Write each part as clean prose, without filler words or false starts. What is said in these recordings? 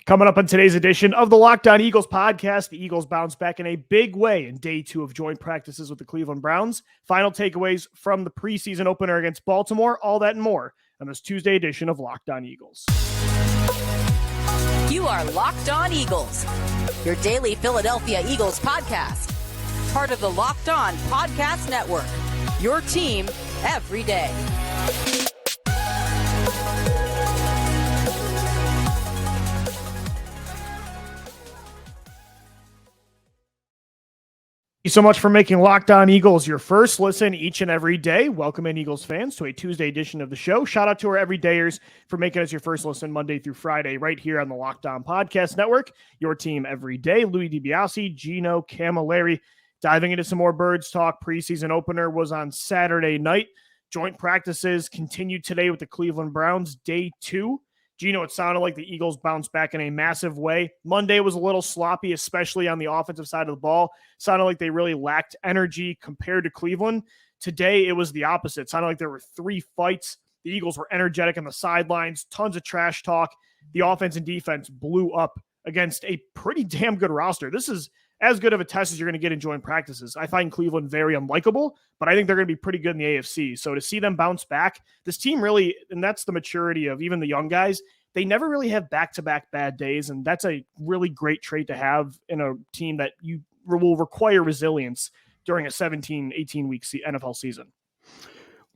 Coming up on today's edition of the Locked On Eagles podcast, the Eagles bounce back in a big way in day 2 of joint practices with the Cleveland Browns. Final takeaways from the preseason opener against Baltimore, all that and more on this Tuesday edition of Locked On Eagles. You are Locked On Eagles, your daily Philadelphia Eagles podcast. Part of the Locked On Podcast Network, your team every day. Thank you so much for making Locked On Eagles your first listen each and every day. Welcome in, Eagles fans, to a Tuesday edition of the show. Shout out to our everydayers for making us your first listen Monday through Friday right here on the Locked On Podcast Network. Your team every day. Louis DiBiase, Gino Camilleri. Diving into some more Birds talk. Preseason opener was on Saturday night. Joint practices continued today with the Cleveland Browns, day 2. Gino, it sounded like the Eagles bounced back in a massive way. Monday was a little sloppy, especially on the offensive side of the ball. Sounded like they really lacked energy compared to Cleveland. Today, it was the opposite. It sounded like there were 3 fights. The Eagles were energetic on the sidelines, tons of trash talk. The offense and defense blew up against a pretty damn good roster. This is as good of a test as you're going to get in joint practices. I find Cleveland very unlikable, but I think they're going to be pretty good in the AFC. So to see them bounce back, this team really, and that's the maturity of even the young guys, they never really have back-to-back bad days, and that's a really great trait to have in a team that you will require resilience during a 17, 18-week NFL season.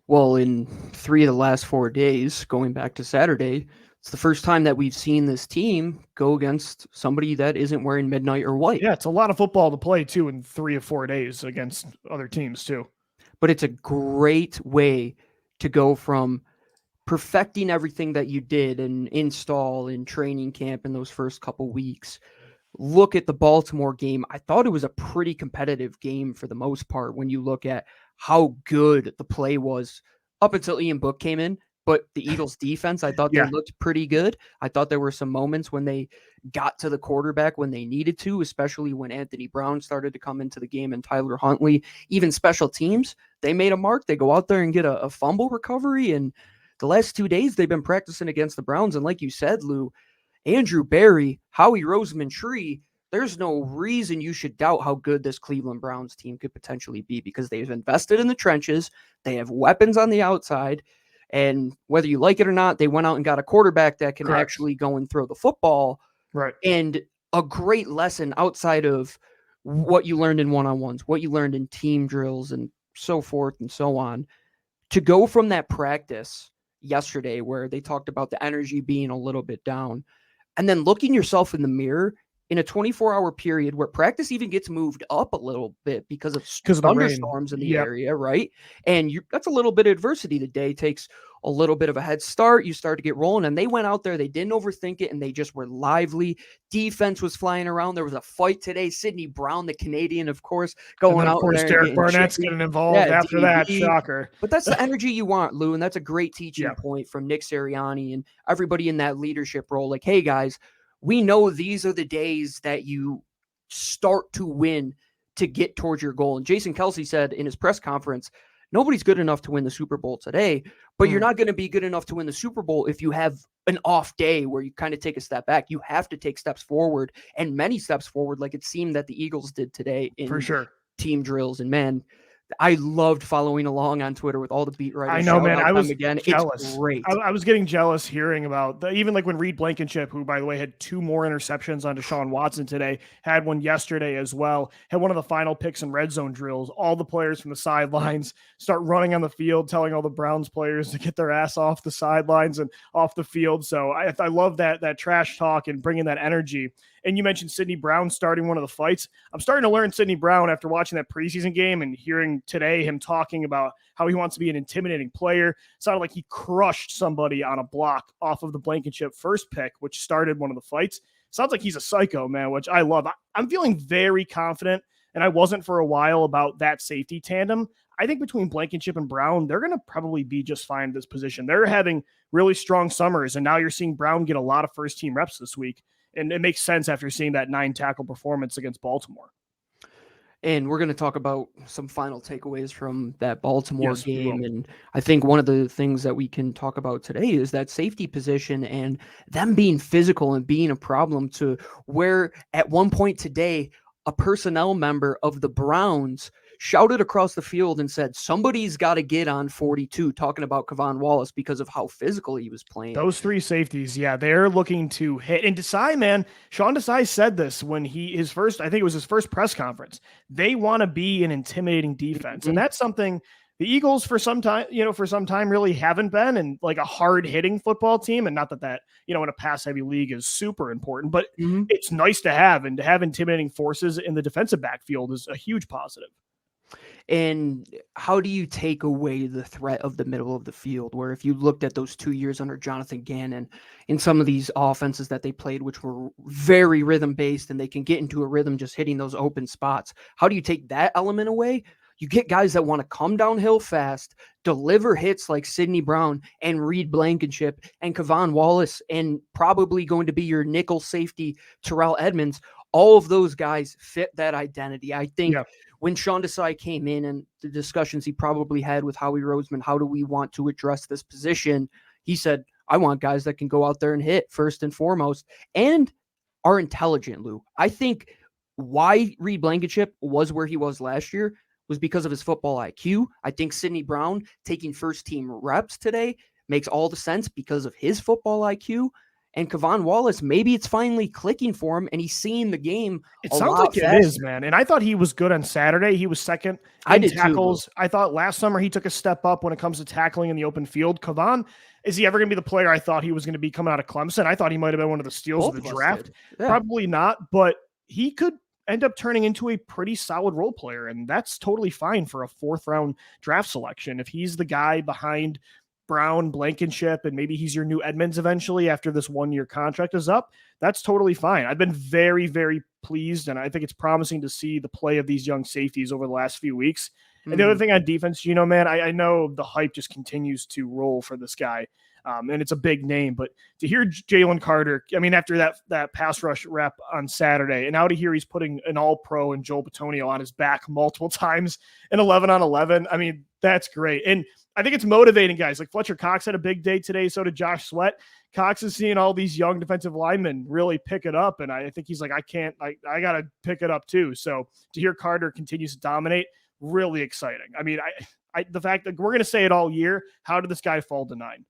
Well, in 3 of the last 4 days, going back to Saturday, it's the first time that we've seen this team go against somebody that isn't wearing midnight or white. Yeah, it's a lot of football to play, too, in 3 or 4 days against other teams, too. But it's a great way to go from perfecting everything that you did and install in training camp in those first couple weeks. Look at the Baltimore game. I thought it was a pretty competitive game for the most part when you look at how good the play was up until Ian Book came in. But the Eagles defense, I thought they looked pretty good. I thought there were some moments when they got to the quarterback when they needed to, especially when Anthony Brown started to come into the game and Tyler Huntley. Even special teams, they made a mark. They go out there and get a fumble recovery. And the last 2 days, they've been practicing against the Browns. And like you said, Lou, Andrew Berry, Howie Roseman-Tree, there's no reason you should doubt how good this Cleveland Browns team could potentially be because they've invested in the trenches. They have weapons on the outside. And whether you like it or not, they went out and got a quarterback that can actually go and throw the football. Right. And a great lesson outside of what you learned in one-on-ones, what you learned in team drills and so forth and so on, to go from that practice yesterday where they talked about the energy being a little bit down and then looking yourself in the mirror in a 24-hour period where practice even gets moved up a little bit because of thunderstorms in the area, right? And that's a little bit of adversity. The day takes a little bit of a head start. You start to get rolling, and they went out there. They didn't overthink it, and they just were lively. Defense was flying around. There was a fight today. Sidney Brown, the Canadian, of course, going out there. Of course, Derek Barnett's getting involved after that. Shocker. But that's the energy you want, Lou, and that's a great teaching point from Nick Sirianni and everybody in that leadership role. Like, hey, guys, we know these are the days that you start to win to get towards your goal. And Jason Kelce said in his press conference, nobody's good enough to win the Super Bowl today, but you're not going to be good enough to win the Super Bowl if you have an off day where you kind of take a step back. You have to take steps forward and many steps forward, like it seemed that the Eagles did today in team drills. And man, I loved following along on Twitter with all the beat writers. I know, man. I was jealous. It's great. I was getting jealous hearing about even like when Reed Blankenship, who by the way had 2 more interceptions on Deshaun Watson today, had one yesterday as well, had one of the final picks in red zone drills. All the players from the sidelines start running on the field, telling all the Browns players to get their ass off the sidelines and off the field. So I love that trash talk and bringing that energy. And you mentioned Sidney Brown starting one of the fights. I'm starting to learn Sidney Brown after watching that preseason game and hearing today him talking about how he wants to be an intimidating player. It sounded like he crushed somebody on a block off of the Blankenship first pick, which started one of the fights. Sounds like he's a psycho, man, which I love. I'm feeling very confident, and I wasn't for a while about that safety tandem. I think between Blankenship and Brown, they're going to probably be just fine in this position. They're having really strong summers, and now you're seeing Brown get a lot of first-team reps this week. And it makes sense after seeing that 9-tackle performance against Baltimore. And we're going to talk about some final takeaways from that Baltimore Yes, we game. will. And I think one of the things that we can talk about today is that safety position and them being physical and being a problem, to where at one point today, a personnel member of the Browns shouted across the field and said, somebody's got to get on 42, talking about Kevon Wallace because of how physical he was playing. Those three safeties, yeah, they're looking to hit. And Desai, man, Sean Desai said this when his first press conference. They want to be an intimidating defense. Mm-hmm. And that's something the Eagles for some time really haven't been, and like a hard hitting football team. And not that, in a pass heavy league is super important, but it's nice to have, and to have intimidating forces in the defensive backfield is a huge positive. And how do you take away the threat of the middle of the field, where if you looked at those 2 years under Jonathan Gannon in some of these offenses that they played, which were very rhythm based, and they can get into a rhythm just hitting those open spots, how do you take that element away? You get guys that want to come downhill fast, deliver hits like Sidney Brown and Reed Blankenship and Kevon Wallace, and probably going to be your nickel safety Terrell Edmonds. All of those guys fit that identity. I think when Sean Desai came in and the discussions he probably had with Howie Roseman, how do we want to address this position? He said, I want guys that can go out there and hit first and foremost and are intelligent, Lou. I think why Reed Blankenship was where he was last year was because of his football IQ. I think Sidney Brown taking first team reps today makes all the sense because of his football IQ. And Kevon Wallace, maybe it's finally clicking for him and he's seeing the game. It sounds like it is, man. And I thought he was good on Saturday. He was second in tackles. Too. I thought last summer he took a step up when it comes to tackling in the open field. Kevon, is he ever going to be the player I thought he was going to be coming out of Clemson? I thought he might have been one of the steals of the draft. Yeah. Probably not, but he could end up turning into a pretty solid role player, and that's totally fine for a 4th round draft selection. If he's the guy behind Brown, Blankenship, and maybe he's your new Edmonds eventually after this 1-year contract is up, that's totally fine. I've been very, very pleased, and I think it's promising to see the play of these young safeties over the last few weeks. And the other thing on defense, man, I know the hype just continues to roll for this guy. And it's a big name, but to hear Jalen Carter, after that pass rush rep on Saturday, and now to hear he's putting an all-pro and Joel Bitonio on his back multiple times in 11 on 11, that's great. And I think it's motivating guys. Like Fletcher Cox had a big day today, so did Josh Sweat. Cox is seeing all these young defensive linemen really pick it up, and I think he's like, I got to pick it up too. So to hear Carter continues to dominate, really exciting. The fact that we're going to say it all year, how did this guy fall to 9?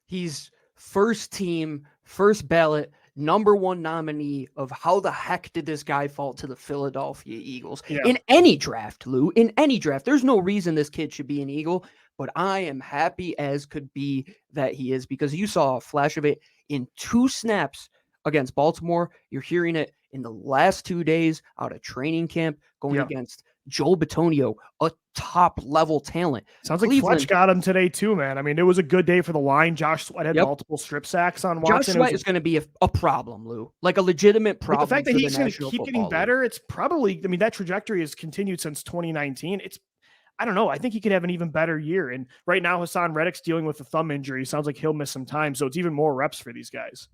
He's first team, first ballot, number 1 nominee of how the heck did this guy fall to the Philadelphia Eagles? Yeah. In any draft, Lou, in any draft. There's no reason this kid should be an Eagle, but I am happy as could be that he is, because you saw a flash of it in 2 snaps against Baltimore. You're hearing it in the last 2 days out of training camp going against Joel Bitonio, a top-level talent. Sounds like Fletch got him today too, man. It was a good day for the line. Josh Sweat had multiple strip sacks on Watson. Josh Sweat is going to be a problem, Lou. Like a legitimate problem. The fact that he's going to keep getting better, it's probably, that trajectory has continued since 2019. I don't know. I think he could have an even better year. And right now, Hassan Reddick's dealing with a thumb injury. Sounds like he'll miss some time. So it's even more reps for these guys.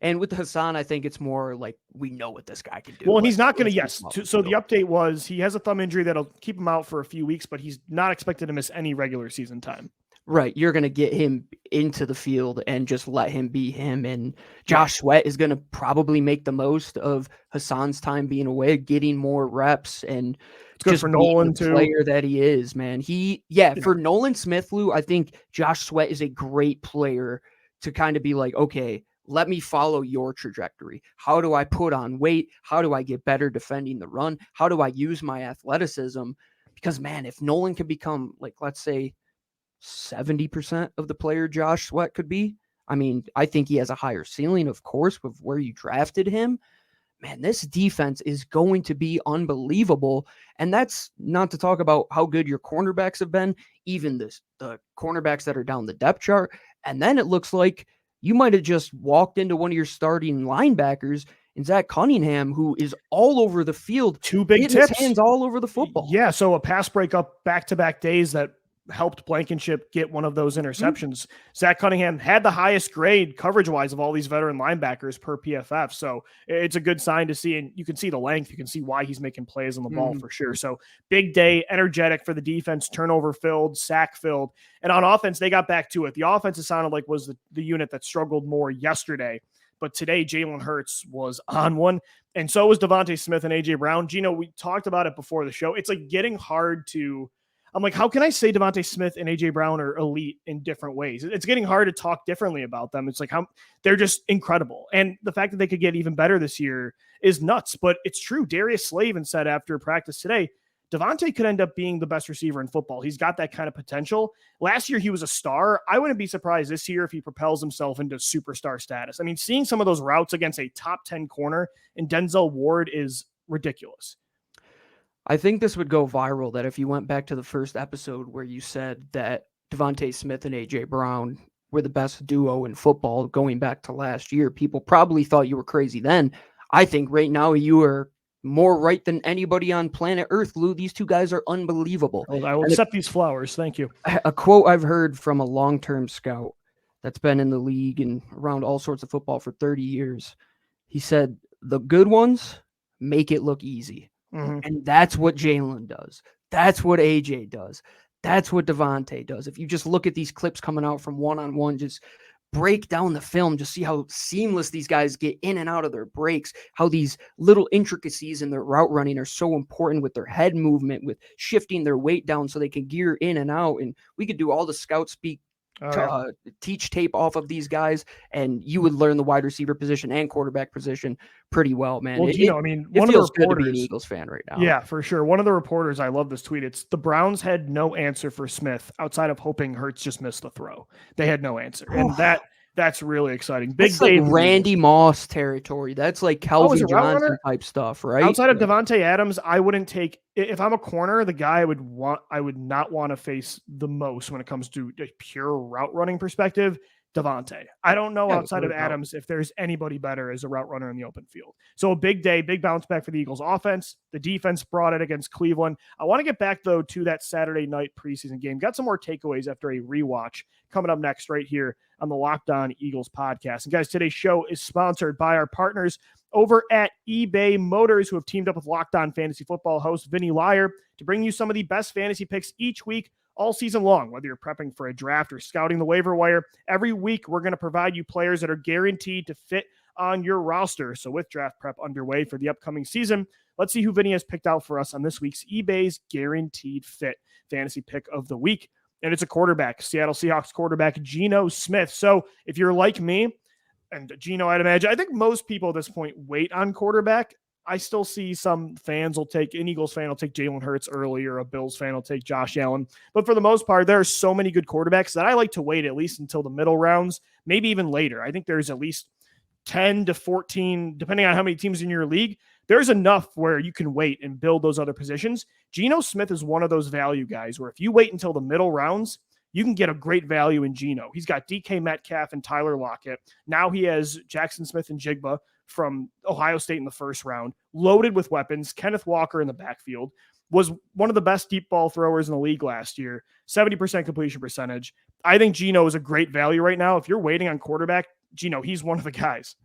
And with Hassan, I think it's more like we know what this guy can do. Well, and he's not going to, so the update was he has a thumb injury that'll keep him out for a few weeks, but he's not expected to miss any regular season time. Right. You're going to get him into the field and just let him be him. And Josh Sweat is going to probably make the most of Hassan's time being away, getting more reps, and it's good for Nolan too. Player that he is, man. For Nolan Smith, Lou, I think Josh Sweat is a great player to kind of be like, okay, let me follow your trajectory. How do I put on weight? How do I get better defending the run? How do I use my athleticism? Because, man, if Nolan can become, like, let's say 70% of the player Josh Sweat could be, I think he has a higher ceiling, of course, with where you drafted him. Man, this defense is going to be unbelievable. And that's not to talk about how good your cornerbacks have been, even the cornerbacks that are down the depth chart. And then it looks like you might have just walked into one of your starting linebackers in Zach Cunningham, who is all over the field. 2 big tips. His hands all over the football. Yeah, so a pass breakup back-to-back days that helped Blankenship get one of those interceptions. Zach Cunningham had the highest grade coverage-wise of all these veteran linebackers per PFF. So it's a good sign to see, and you can see the length. You can see why he's making plays on the ball for sure. So big day, energetic for the defense, turnover-filled, sack-filled. And on offense, they got back to it. The offense, it sounded like, was the unit that struggled more yesterday. But today, Jalen Hurts was on one, and so was DeVonta Smith and A.J. Brown. Gino, we talked about it before the show. It's like getting hard to – I'm like, how can I say DeVonta Smith and A.J. Brown are elite in different ways? It's getting hard to talk differently about them. It's like how they're just incredible. And the fact that they could get even better this year is nuts. But it's true. Darius Slavin said after practice today, DeVonta could end up being the best receiver in football. He's got that kind of potential. Last year, he was a star. I wouldn't be surprised this year if he propels himself into superstar status. I mean, seeing some of those routes against a top 10 corner in Denzel Ward is ridiculous. I think this would go viral, that if you went back to the first episode where you said that DeVonta Smith and A.J. Brown were the best duo in football going back to last year, people probably thought you were crazy then. I think right now you are more right than anybody on planet Earth, Lou. These two guys are unbelievable. Well, I will accept these flowers. Thank you. A quote I've heard from a long-term scout that's been in the league and around all sorts of football for 30 years. He said, the good ones make it look easy. And that's what Jalen does. That's what AJ does. That's what DeVonta does. If you just look at these clips coming out from one-on-one, just break down the film, just see how seamless these guys get in and out of their breaks, how these little intricacies in their route running are so important with their head movement, with shifting their weight down so they can gear in and out. And we could do all the scout speak, teach tape off of these guys, and you would learn the wide receiver position and quarterback position pretty well, man. Well, I mean, one of the reporters, good to be an Eagles fan right now. Yeah, for sure. One of the reporters, I love this tweet. It's the Browns had no answer for Smith outside of hoping Hurts just missed the throw. They had no answer, and that's really exciting. Big That's like Randy Moss territory. That's like Calvin Johnson type stuff, right? Outside of Devontae Adams, I wouldn't take, if I'm a corner, the guy I would not want to face the most when it comes to a pure route running perspective, DeVonta. I don't know outside of Adams if there's anybody better as a route runner in the open field. So a big day, big bounce back for the Eagles offense. The defense brought it against Cleveland. I want to get back, though, to that Saturday night preseason game. Got some more takeaways after a rewatch coming up next right here on the Locked On Eagles podcast. And guys, today's show is sponsored by our partners over at eBay Motors, who have teamed up with Locked On Fantasy Football host Vinny Lyer to bring you some of the best fantasy picks each week, all season long. Whether you're prepping for a draft or scouting the waiver wire, every week we're going to provide you players that are guaranteed to fit on your roster. So with draft prep underway for the upcoming season, let's see who Vinny has picked out for us on this week's eBay's Guaranteed Fit Fantasy Pick of the Week. And it's a quarterback, Seattle Seahawks quarterback Geno Smith. So if you're like me, and Geno, I'd imagine, I think most people at this point wait on quarterback. I still see some fans will take, an Eagles fan will take Jalen Hurts early, or a Bills fan will take Josh Allen. But for the most part, there are so many good quarterbacks that I like to wait at least until the middle rounds, maybe even later. I think there's at least 10 to 14, depending on how many teams in your league. There's enough where you can wait and build those other positions. Geno Smith is one of those value guys where if you wait until the middle rounds, you can get a great value in Geno. He's got DK Metcalf and Tyler Lockett. Now he has Jackson Smith and Jigba from Ohio State in the first round, loaded with weapons. Kenneth Walker in the backfield was one of the best deep ball throwers in the league last year, 70% completion percentage. I think Geno is a great value right now. If you're waiting on quarterback, Geno, he's one of the guys.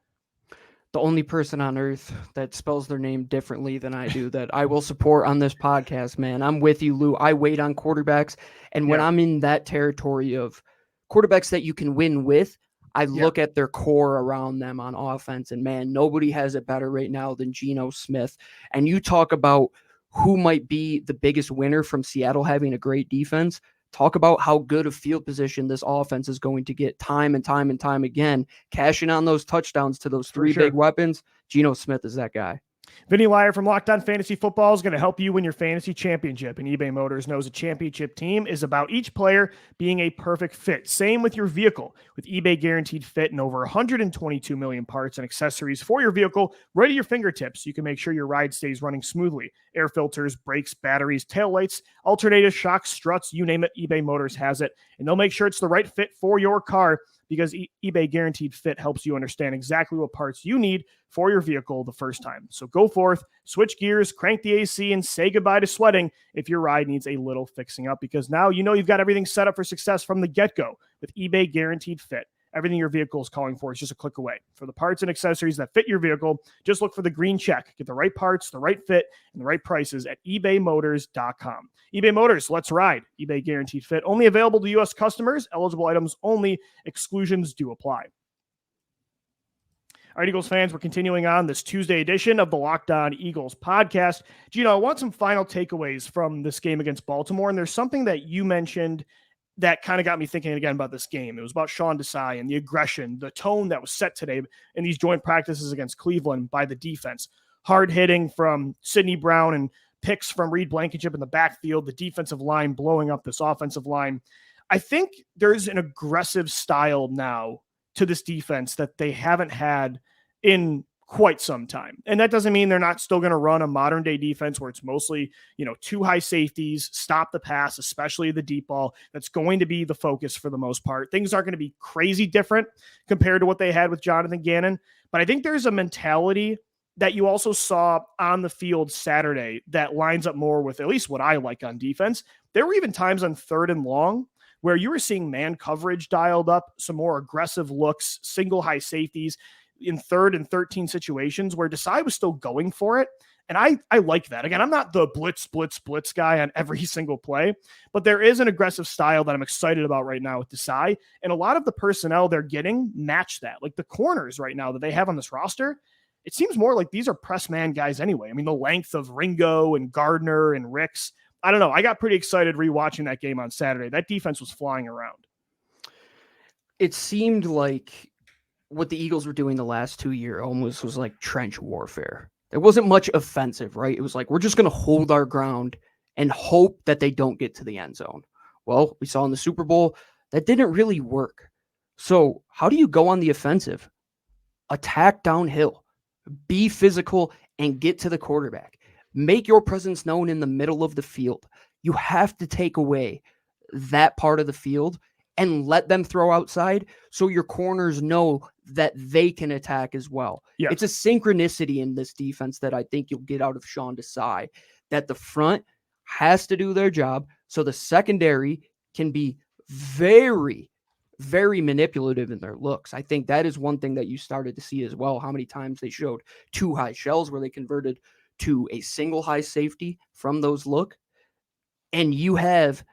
The only person on earth that spells their name differently than I do that I will support on this podcast, man. I'm with you, Lou. I wait on quarterbacks. And when I'm in that territory of quarterbacks that you can win with, I look at their core around them on offense. And, man, nobody has it better right now than Geno Smith. And you talk about who might be the biggest winner from Seattle having a great defense. Talk about how good a field position this offense is going to get time and time and time again, cashing on those touchdowns to those three big weapons. Geno Smith is that guy. Vinny Lyer from Locked On Fantasy Football is going to help you win your fantasy championship. And eBay Motors knows a championship team is about each player being a perfect fit. Same with your vehicle. With eBay Guaranteed Fit and over 122 million parts and accessories for your vehicle right at your fingertips, you can make sure your ride stays running smoothly. Air filters, brakes, batteries, taillights, alternators, shocks, struts, you name it, eBay Motors has it. And they'll make sure it's the right fit for your car because eBay Guaranteed Fit helps you understand exactly what parts you need for your vehicle the first time. So go forth, switch gears, crank the AC, and say goodbye to sweating if your ride needs a little fixing up, because now you know you've got everything set up for success from the get-go with eBay Guaranteed Fit. Everything your vehicle is calling for is just a click away. For the parts and accessories that fit your vehicle, just look for the green check. Get the right parts, the right fit, and the right prices at ebaymotors.com. eBay Motors, let's ride. eBay Guaranteed Fit, only available to U.S. customers. Eligible items only. Exclusions do apply. All right, Eagles fans, we're continuing on this Tuesday edition of the Locked On Eagles podcast. Gino, I want some final takeaways from this game against Baltimore, and there's something that you mentioned that kind of got me thinking again about this game. It was about Sean Desai and the aggression, the tone that was set today in these joint practices against Cleveland by the defense. Hard hitting from Sidney Brown and picks from Reed Blankenship in the backfield, the defensive line blowing up this offensive line. I think there's an aggressive style now to this defense that they haven't had in quite some time. And that doesn't mean they're not still going to run a modern day defense where it's mostly, two high safeties, stop the pass, especially the deep ball. That's going to be the focus for the most part. Things aren't going to be crazy different compared to what they had with Jonathan Gannon. But I think there's a mentality that you also saw on the field Saturday that lines up more with at least what I like on defense. There were even times on 3rd and long where you were seeing man coverage dialed up, some more aggressive looks, single high safeties in 3rd and 13 situations where Desai was still going for it. And I like that. Again, I'm not the blitz guy on every single play, but there is an aggressive style that I'm excited about right now with Desai. And a lot of the personnel they're getting match that. Like the corners right now that they have on this roster, it seems more like these are press man guys anyway. I mean, the length of Ringo and Gardner and Ricks. I don't know. I got pretty excited rewatching that game on Saturday. That defense was flying around. It seemed like what the Eagles were doing the last 2 years almost was like trench warfare. There wasn't much offensive, right? It was like, we're just going to hold our ground and hope that they don't get to the end zone. Well, we saw in the Super Bowl, that didn't really work. So how do you go on the offensive? Attack downhill, be physical, and get to the quarterback. Make your presence known in the middle of the field. You have to take away that part of the field and let them throw outside so your corners know that they can attack as well. Yeah. It's a synchronicity in this defense that I think you'll get out of Sean Desai, that the front has to do their job so the secondary can be very, very manipulative in their looks. I think that is one thing that you started to see as well, how many times they showed 2 high shells where they converted to a single high safety from those look. And you have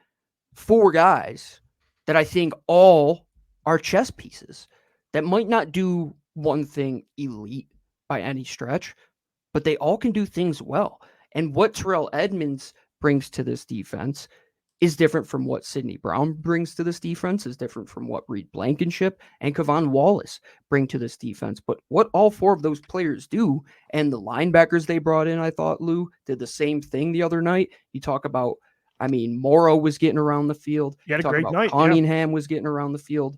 4 guys that I think all are chess pieces that might not do one thing elite by any stretch, but they all can do things well. And what Terrell Edmunds brings to this defense is different from what Sidney Brown brings to this defense, is different from what Reed Blankenship and Kevon Wallace bring to this defense. But what all 4 of those players do, and the linebackers they brought in, I thought, Lou, did the same thing the other night. You talk about, Morrow was getting around the field. He had a great night. Cunningham was getting around the field.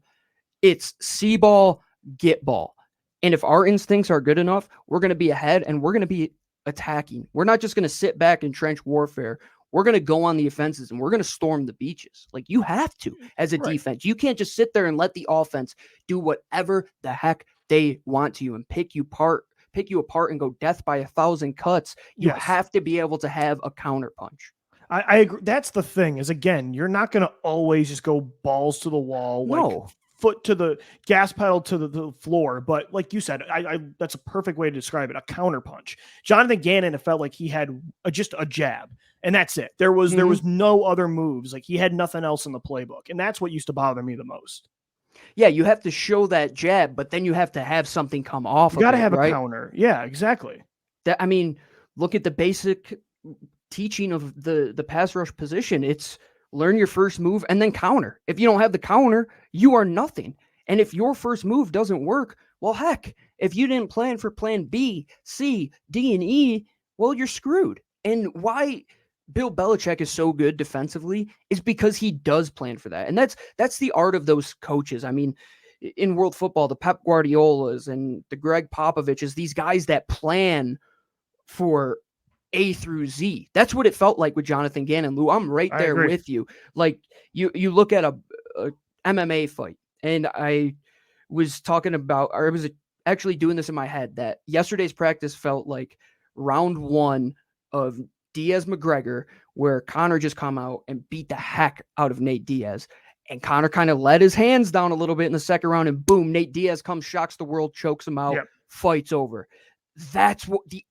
It's see ball, get ball. And if our instincts are good enough, we're going to be ahead and we're going to be attacking. We're not just going to sit back in trench warfare. We're going to go on the offenses and we're going to storm the beaches. Like you have to as a defense. You can't just sit there and let the offense do whatever the heck they want to you and pick you apart and go death by 1,000 cuts. You have to be able to have a counterpunch. I agree. That's the thing is, again, you're not going to always just go balls to the wall, like foot to the gas pedal to the floor. But like you said, I that's a perfect way to describe it. A counterpunch. Jonathan Gannon, it felt like he had just a jab and that's it. There was no other moves. Like he had nothing else in the playbook. And that's what used to bother me the most. Yeah. You have to show that jab, but then you have to have something come off. You got to have a counter. Yeah, exactly. Look at the basic teaching of the pass rush position. It's learn your first move and then counter. If you don't have the counter, you are nothing. And if your first move doesn't work, well, heck, if you didn't plan for plan B, C, D, and E, well, you're screwed. And why Bill Belichick is so good defensively is because he does plan for that. And that's the art of those coaches. In world football, the Pep Guardiolas and the Greg Popoviches, these guys that plan for A through Z. That's what it felt like with Jonathan Gannon. Lou, I'm right there with you. Like you look at a MMA fight, and I was talking about, or I was actually doing this in my head, that yesterday's practice felt like round 1 of Diaz McGregor, where Connor just come out and beat the heck out of Nate Diaz. And Connor kind of let his hands down a little bit in the second round, and boom, Nate Diaz comes, shocks the world, chokes him out, fight's over. That's what the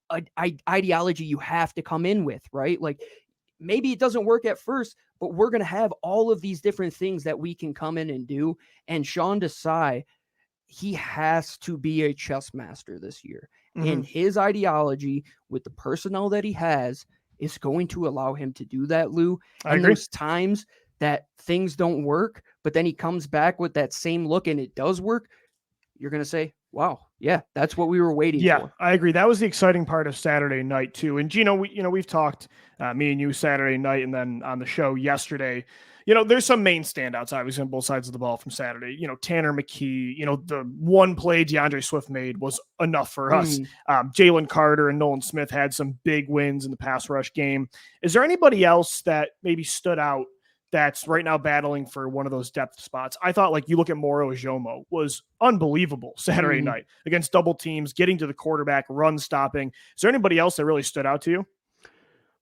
ideology you have to come in with, right? Like, maybe it doesn't work at first, but we're going to have all of these different things that we can come in and do. And Sean Desai, he has to be a chess master this year. And his ideology with the personnel that he has is going to allow him to do that, Lou. And there's times that things don't work, but then he comes back with that same look and it does work. You're going to say, wow, yeah, that's what we were waiting for. Yeah, I agree. That was the exciting part of Saturday night too. And Gino, we've talked, me and you Saturday night, and then on the show yesterday. There's some main standouts, obviously, on both sides of the ball from Saturday. Tanner McKee, the one play DeAndre Swift made was enough for us. Jalen Carter and Nolan Smith had some big wins in the pass rush game. Is there anybody else that maybe stood out that's right now battling for one of those depth spots? I thought, like, you look at Moro Ajomo was unbelievable Saturday night against double teams, getting to the quarterback, run stopping. Is there anybody else that really stood out to you?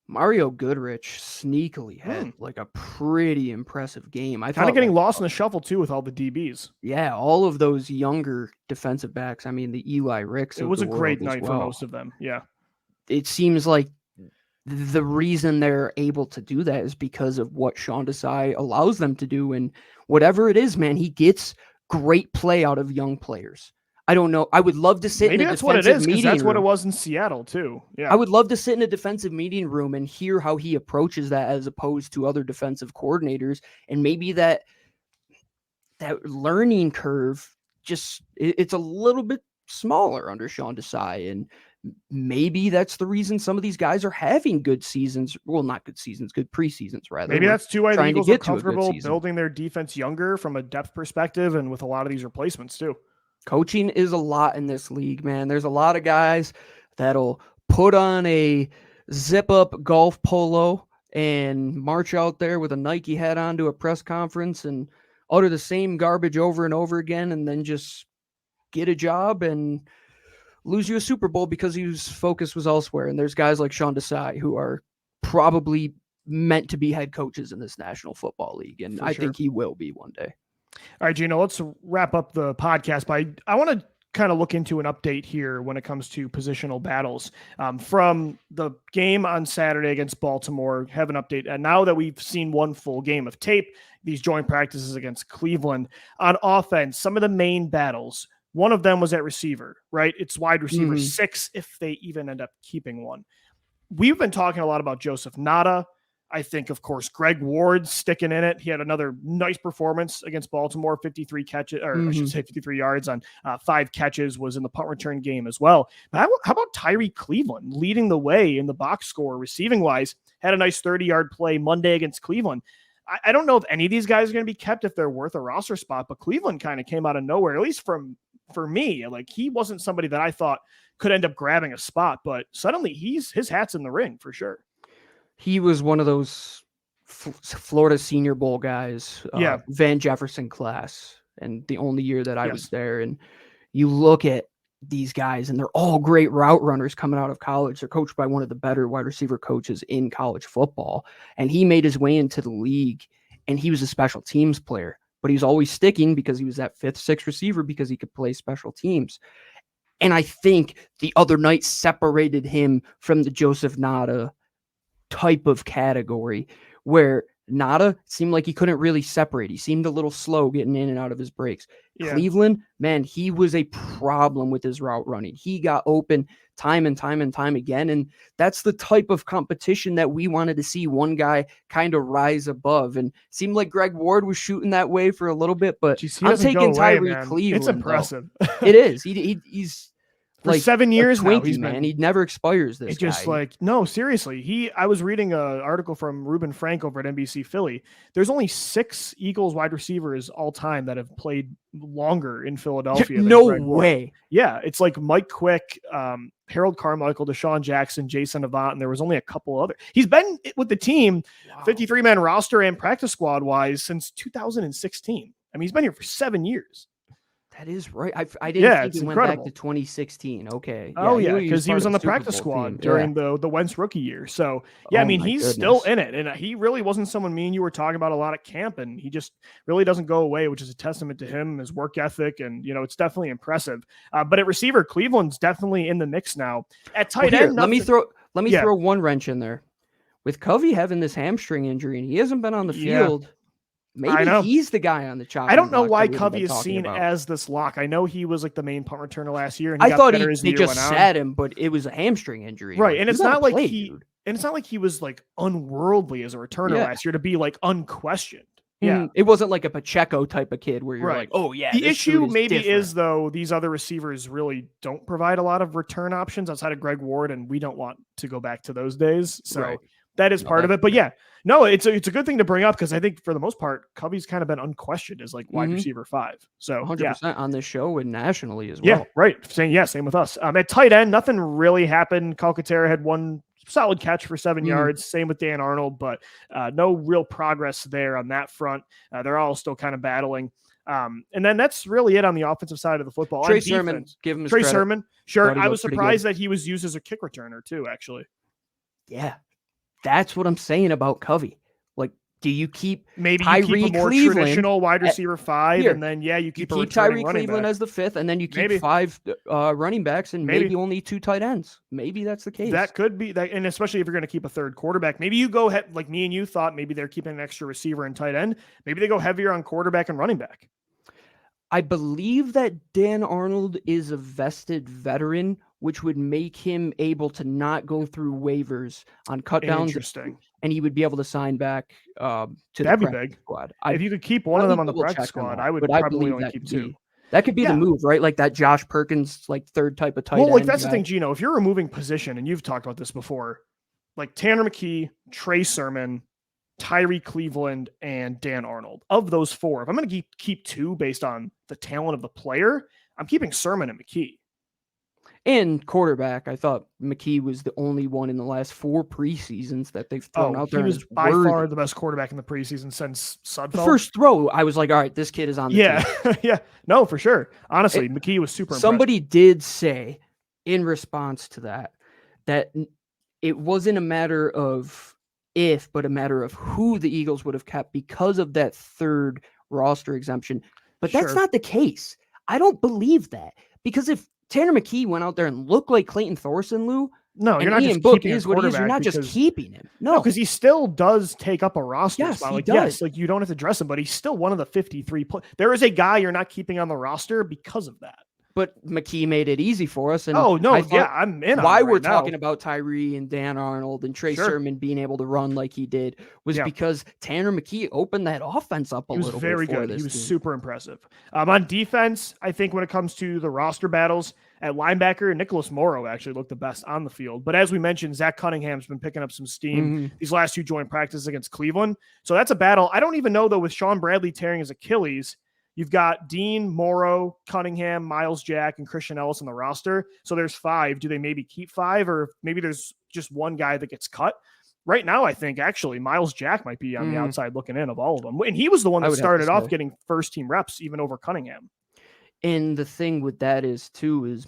Mario Goodrich sneakily had like a pretty impressive game. I kind of getting lost in the shuffle too with all the DBs. Yeah, all of those younger defensive backs. I mean, the Eli Ricks. It was a great night for most of them. Yeah. It seems like the reason they're able to do that is because of what Sean Desai allows them to do. And whatever it is, man, he gets great play out of young players. I don't know. I would love to sit in a defensive meeting room. That's what it was in Seattle too. Yeah. I would love to sit in a defensive meeting room and hear how he approaches that as opposed to other defensive coordinators. And maybe that learning curve, it's a little bit smaller under Sean Desai. And maybe that's the reason some of these guys are having good seasons. Well, not good seasons, good preseasons rather. Maybe that's why the Eagles are comfortable building their defense younger from a depth perspective, and with a lot of these replacements too. Coaching is a lot in this league, man. There's a lot of guys that'll put on a zip-up golf polo and march out there with a Nike hat on to a press conference and utter the same garbage over and over again, and then just get a job and lose you a Super Bowl because his focus was elsewhere. And there's guys like Sean Desai who are probably meant to be head coaches in this National Football League, and I think he will be one day. All right, Gino, let's wrap up the podcast by, I want to kind of look into an update here when it comes to positional battles. From the game on Saturday against Baltimore, have an update. And now that we've seen one full game of tape, these joint practices against Cleveland, on offense, some of the main battles, one of them was at receiver, right? It's wide receiver 6, if they even end up keeping one. We've been talking a lot about Joseph Nada. I think, of course, Greg Ward sticking in it. He had another nice performance against Baltimore, 53 catches, or I should say 53 yards on 5 catches, was in the punt return game as well. But how about Tyree Cleveland leading the way in the box score receiving wise? Had a nice 30-yard play Monday against Cleveland. I don't know if any of these guys are going to be kept if they're worth a roster spot, but Cleveland kind of came out of nowhere, at least for me. Like, he wasn't somebody that I thought could end up grabbing a spot, but suddenly his hat's in the ring for sure. He was one of those Florida Senior Bowl guys, Van Jefferson class, and the only year that I was there. And you look at these guys, and they're all great route runners coming out of college. They're coached by one of the better wide receiver coaches in college football. And he made his way into the league, and he was a special teams player. But he was always sticking because he was that 5th, 6th receiver because he could play special teams. And I think the other night separated him from the Joseph Nada type of category, where Nada seemed like he couldn't really separate. He seemed a little slow getting in and out of his breaks. Cleveland, man, he was a problem with his route running. He got open time and time and time again. And that's the type of competition that we wanted to see one guy kind of rise above. And it seemed like Greg Ward was shooting that way for a little bit, but I'm taking Tyree Cleveland. It's impressive. It is. He's for like 7 years now, he never expires. This just guy. Like, no, seriously. I was reading an article from Ruben Frank over at NBC Philly. There's only 6 Eagles wide receivers all time that have played longer in Philadelphia. No way. Yeah, it's like Mike Quick, Harold Carmichael, Deshaun Jackson, Jason Avant, and there was only a couple other. He's been with the team, 53-man roster and practice squad wise since 2016. I mean, he's been here for 7 years. That is right. I didn't think it's it went incredible. back to 2016. Okay. Oh I yeah, knew because he part was of on the the Super practice Bowl squad team. during the Wentz rookie year. So yeah, I Oh mean my he's goodness. still in it, and he really wasn't someone me and you were talking about a lot at camp, and he just really doesn't go away, which is a testament to him, his work ethic, and it's definitely impressive. But at receiver, Cleveland's definitely in the mix now. At tight end, let me throw one wrench in there. With Covey having this hamstring injury and he hasn't been on the field, maybe he's the guy on the chopping I don't know block why that we've Covey been is talking seen about. as this lock. I know he was like the main punt returner last year, and I got thought better as the they year just went on. sat him, but it was a hamstring injury. Right, like, and it's not like he was like unworldly as a returner last year to be like unquestioned. Yeah, it wasn't like a Pacheco type of kid where you're like, oh yeah. The issue maybe is though these other receivers really don't provide a lot of return options outside of Greg Ward, and we don't want to go back to those days. So that is part of it. But yeah, no, it's a good thing to bring up because I think for the most part, Covey's kind of been unquestioned as like wide receiver 5. So 100% on this show and nationally as well. Yeah, right. Same with us. At tight end, nothing really happened. Calcaterra had one solid catch for 7 yards. Same with Dan Arnold, but no real progress there on that front. They're all still kind of battling. And then that's really it on the offensive side of the football. Trey Sermon, give him his Trey credit. Sermon, sure. I was surprised that he was used as a kick returner too, actually. Yeah, that's what I'm saying about Covey. Like, do you keep maybe Tyree you keep a more Cleveland traditional wide receiver 5, and then you keep Tyree Cleveland as the 5th, and then you keep 5 running backs and maybe only 2 tight ends. Maybe that's the case. That could be that, and especially if you're going to keep a third quarterback, maybe you go ahead like me and you thought. Maybe they're keeping an extra receiver and tight end. Maybe they go heavier on quarterback and running back. I believe that Dan Arnold is a vested veteran, which would make him able to not go through waivers on cutdowns. Interesting. And he would be able to sign back to That'd the be big. Squad. If you could keep one of them on the practice squad, I would probably only keep 2. That could be the move, right? Like that Josh Perkins, like third type of tight end. Well, like that's the thing, Gino. If you're removing position, and you've talked about this before, like Tanner McKee, Trey Sermon, Tyree Cleveland, and Dan Arnold. Of those 4, if I'm going to keep 2 based on the talent of the player, I'm keeping Sermon and McKee. And quarterback, I thought McKee was the only one in the last 4 preseasons that they've thrown out there. He was by far the best quarterback in the preseason since Sudfeld. The first throw, I was like, all right, this kid is on the team. Yeah, no, for sure. Honestly, McKee was super impressive. Somebody did say in response to that it wasn't a matter of if, but a matter of who the Eagles would have kept because of that third roster exemption. But that's not the case. I don't believe that, because if Tanner McKee went out there and looked like Clayton Thorson, Lou, no, you're not just keeping his quarterback. You're not just keeping him. No, because he still does take up a roster spot. Like, does. Like you don't have to dress him, but he's still one of the 53. There is a guy you're not keeping on the roster because of that. But McKee made it easy for us. And I'm in. Why we're talking about Tyree and Dan Arnold and Trey Sermon being able to run like he did was because Tanner McKee opened that offense up a little bit. He was very good. He was super impressive. On defense, I think when it comes to the roster battles at linebacker, Nicholas Morrow actually looked the best on the field. But as we mentioned, Zach Cunningham's been picking up some steam these last 2 joint practices against Cleveland. So that's a battle. I don't even know, though, with Sean Bradley tearing his Achilles, you've got Dean, Morrow, Cunningham, Miles Jack, and Christian Ellis on the roster. So there's 5. Do they maybe keep 5, or maybe there's just one guy that gets cut? Right now, I think actually Miles Jack might be on the outside looking in of all of them. And he was the one that started off getting first-team reps, even over Cunningham. And the thing with that is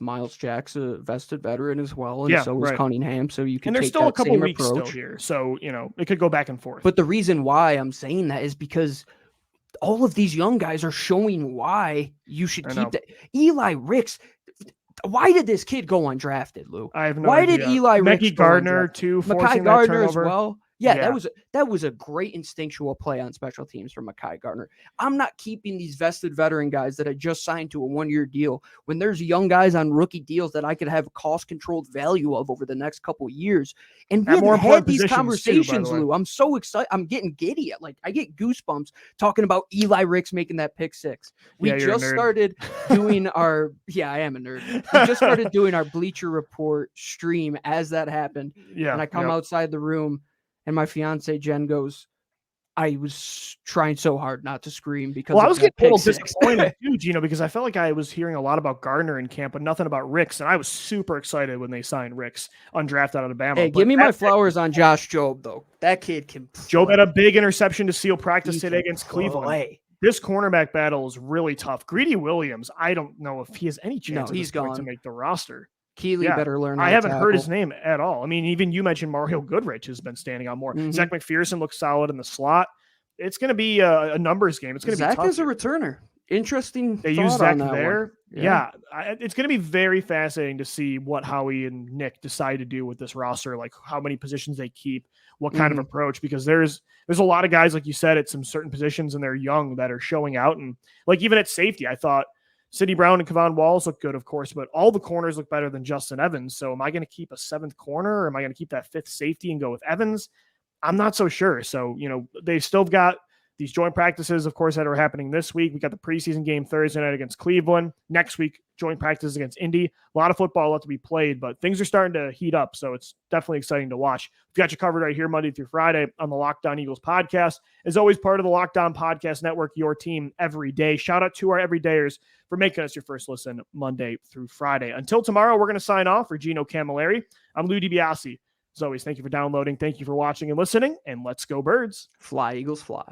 Miles Jack's a vested veteran as well, and so is Cunningham. So you can and there's still a couple weeks still here, so it could go back and forth. But the reason why I'm saying that is because all of these young guys are showing why you should keep that. Eli Ricks. Why did this kid go undrafted, Lou? I have no idea. Why did Eli Ricks go Gardner too? Mekhi Gardner as well. Yeah, that was a great instinctual play on special teams from Mekhi Gardner. I'm not keeping these vested veteran guys that I just signed to a 1-year deal when there's young guys on rookie deals that I could have cost-controlled value of over the next couple of years. And we haven't had these conversations, Lou. I'm so excited. I'm getting giddy. I get goosebumps talking about Eli Ricks making that pick 6. We just started doing our – I am a nerd. We just started doing our Bleacher Report stream as that happened. Yeah, and I come outside the room, and my fiance Jen goes, I was trying so hard not to scream because I was getting a little disappointed too, Gino, because I felt like I was hearing a lot about Gardner in camp, but nothing about Ricks. And I was super excited when they signed Ricks undrafted out of Alabama. Hey, give me my flowers on Josh Jobe, though. That kid can play. Jobe had a big interception to seal practice today against Cleveland. this cornerback battle is really tough. Greedy Williams, I don't know if he has any chance No, he's to gone. make the roster. Keeley better learn how I to haven't heard his tackle. name at all. I mean, even you mentioned Mario Goodrich has been standing out more. Mhm. Zach McPherson looks solid in the slot. It's going to be a numbers game. It's going to be Zach tough. is a returner. Interesting. They use Zach on that there. One. Yeah. It's going to be very fascinating to see what Howie and Nick decide to do with this roster, like how many positions they keep, what kind of approach, because there's a lot of guys, like you said, at some certain positions and they're young that are showing out. And like even at safety, I thought Sidney Brown and Kevon Walls look good, of course, but all the corners look better than Justin Evans. So am I going to keep a seventh corner or am I going to keep that fifth safety and go with Evans? I'm not so sure. So, they've still got these joint practices, of course, that are happening this week. We got the preseason game Thursday night against Cleveland. Next week, joint practices against Indy. A lot of football left to be played, but things are starting to heat up, so it's definitely exciting to watch. We've got you covered right here Monday through Friday on the Locked On Eagles podcast. As always, part of the Locked On Podcast Network, your team every day. Shout out to our everydayers for making us your first listen Monday through Friday. Until tomorrow, we're going to sign off. For Gino Camilleri, I'm Lou DiBiase. As always, thank you for downloading, thank you for watching and listening, and let's go Birds. Fly, Eagles, fly.